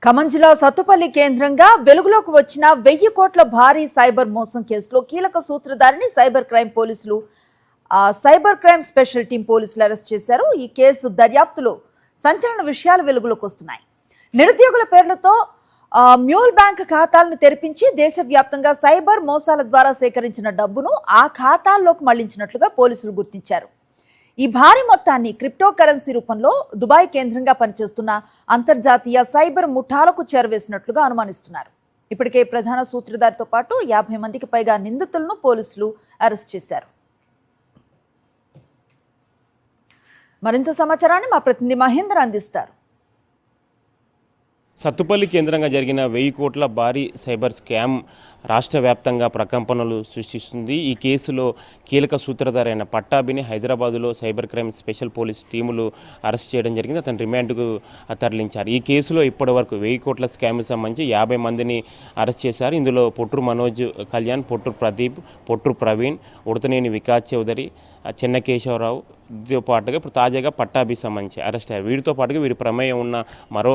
ఖమ్మం జిల్లా సత్తుపల్లి కేంద్రంగా వెలుగులోకి వచ్చిన 1000 కోట్ల భారీ సైబర్ మోసం కేసులో కీలక సూత్రధారిని సైబర్ క్రైమ్ స్పెషల్ టీం పోలీసులు అరెస్ట్ చేశారు. ఈ కేసు దర్యాప్తులో సంచలన విషయాలు వెలుగులోకి వస్తున్నాయి. నిరుద్యోగుల పేర్లతో మ్యూల్ బ్యాంక్ ఖాతాలను తెరిపించి దేశవ్యాప్తంగా సైబర్ మోసాల ద్వారా సేకరించిన డబ్బును ఆ ఖాతాల్లోకి మళ్లించినట్లుగా పోలీసులు గుర్తించారు. ఈ భారీ మొత్తాన్ని క్రిప్టో కరెన్సీ రూపంలో దుబాయ్ కేంద్రంగా పనిచేస్తున్న అంతర్జాతీయ సైబర్ ముఠాలకు చేరవేసినట్లుగా అనుమానిస్తున్నారు. ఇప్పటికే ప్రధాన సూత్రధారితో పాటు 50 మందికి పైగా నిందితులను పోలీసులు అరెస్ట్ చేశారు. మరింత సమాచారాన్ని మా ప్రతినిధి మహేందర్ అందిస్తారు. సత్తుపల్లి కేంద్రంగా జరిగిన 1000 కోట్ల భారీ సైబర్ స్కామ్ రాష్ట్ర వ్యాప్తంగా ప్రకంపనలు సృష్టిస్తుంది. ఈ కేసులో కీలక సూత్రధారి అయిన పట్టాభిని హైదరాబాదులో సైబర్ క్రైమ్ స్పెషల్ పోలీస్ టీములు అరెస్ట్ చేయడం జరిగింది. అతను రిమాండ్కు తరలించారు. ఈ కేసులో ఇప్పటివరకు 1000 కోట్ల స్కామ్కి సంబంధించి 50 మందిని అరెస్ట్ చేశారు. ఇందులో పొట్టు మనోజ్ కళ్యాణ్, పొట్టు ప్రదీప్, పొట్టు ప్రవీణ్, ఉడతనేని వికాస్ చౌదరి, చెన్నకేశవరావు తో పాటుగా ఇప్పుడు తాజాగా పట్టాభి సంబంధించి అరెస్ట్ అయ్యారు. వీరితో పాటుగా వీరి ప్రమేయం ఉన్న మరో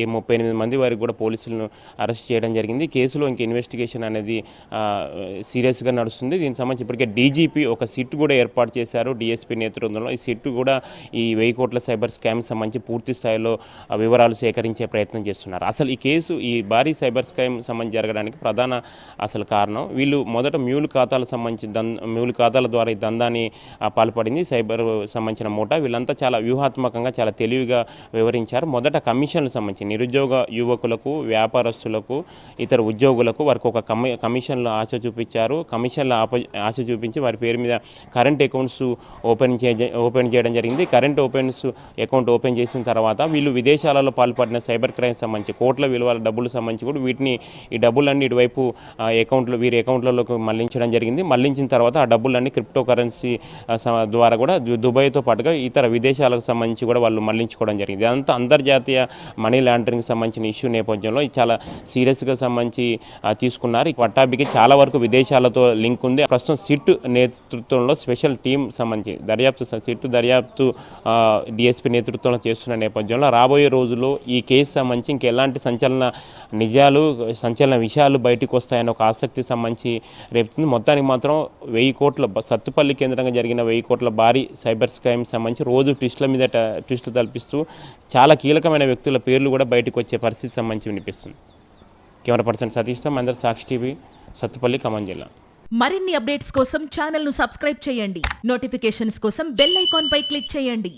38 మంది వారికి కూడా పోలీసులను అరెస్ట్ చేయడం జరిగింది. కేసులో ఇంక ఇన్వెస్టిగేషన్ అనేది సీరియస్గా నడుస్తుంది. దీనికి సంబంధించి ఇప్పటికే డీజీపీ ఒక సిట్ కూడా ఏర్పాటు చేశారు. డిఎస్పీ నేతృత్వంలో ఈ సిట్ కూడా ఈ 1000 కోట్ల సైబర్ స్కామ్ సంబంధించి పూర్తి స్థాయిలో వివరాలు సేకరించే ప్రయత్నం చేస్తున్నారు. అసలు ఈ కేసు ఈ భారీ సైబర్ స్కామ్ సంబంధించి జరగడానికి ప్రధాన అసలు కారణం వీళ్ళు మొదట మ్యూల్ ఖాతాలకు సంబంధించి మ్యూల్ ఖాతాల ద్వారా ఈ దందాన్ని పాల్పడింది సైబర్ సంబంధించిన మూట. వీళ్ళంతా చాలా వ్యూహాత్మకంగా చాలా తెలివిగా వివరించారు. మొదట కమిషన్లకు సంబంధించి నిరుద్యోగ యువకులకు, వ్యాపారస్తులకు, ఇతర ఉద్యోగులకు వారికి ఒక కమిషన్లు ఆశ చూపించారు. కమిషన్ల ఆశ చూపించి వారి పేరు మీద కరెంట్ అకౌంట్స్ ఓపెన్ చేయడం జరిగింది. కరెంట్ అకౌంట్ ఓపెన్ చేసిన తర్వాత వీళ్ళు విదేశాలలో పాల్పడిన సైబర్ క్రైమ్ సంబంధించి కోట్ల విలువల డబ్బులు సంబంధించి కూడా ఈ డబ్బులన్నీ ఇటువైపు వీరి అకౌంట్లలోకి మళ్లించడం జరిగింది. మళ్లించిన తర్వాత ఆ డబ్బులన్నీ క్రిప్టో కరెన్సీ ద్వారా కూడా దుబాయ్తో పాటుగా ఇతర విదేశాలకు సంబంధించి కూడా వాళ్ళు మళ్లించుకోవడం జరిగింది. ఇదంతా అంతర్జాతీయ మనీ లాండరింగ్ సంబంధించిన ఇష్యూ నేపథ్యంలో ఇది చాలా సీరియస్గా సంబంధించి తీసుకున్నారు. ఈ పట్టాభికి చాలా వరకు విదేశాలతో లింక్ ఉంది. ప్రస్తుతం సిట్ నేతృత్వంలో స్పెషల్ టీం సంబంధించి సిట్ దర్యాప్తు డిఎస్పీ నేతృత్వంలో చేస్తున్న నేపథ్యంలో రాబోయే రోజుల్లో ఈ కేసు సంబంధించి ఇంకెలాంటి సంచలన విషయాలు బయటకు వస్తాయని ఒక ఆసక్తి సంబంధించి రేపుతుంది. మొత్తానికి మాత్రం 1000 కోట్ల సత్తుపల్లి కేంద్రంగా జరిగిన 1000 కోట్ల భారీ సైబర్ స్కామ్ సంబంధించి రోజు ట్విస్టుల మీద ట్విస్టులు తలపిస్తూ చాలా కీలకమైన వ్యక్తుల పేర్లు కూడా బయటకు వచ్చే పరిస్థితి సంబంధించి వినిపిస్తుంది. కెమెరా పర్సన్ సతీష్తో మందర్, సాక్షి టీవీ, సత్తుపల్లి, ఖమ్మం జిల్లా. మరిన్ని అప్డేట్స్ కోసం ఛానల్ను సబ్స్క్రైబ్ చేయండి. నోటిఫికేషన్స్ కోసం బెల్ ఐకాన్ పై క్లిక్ చేయండి.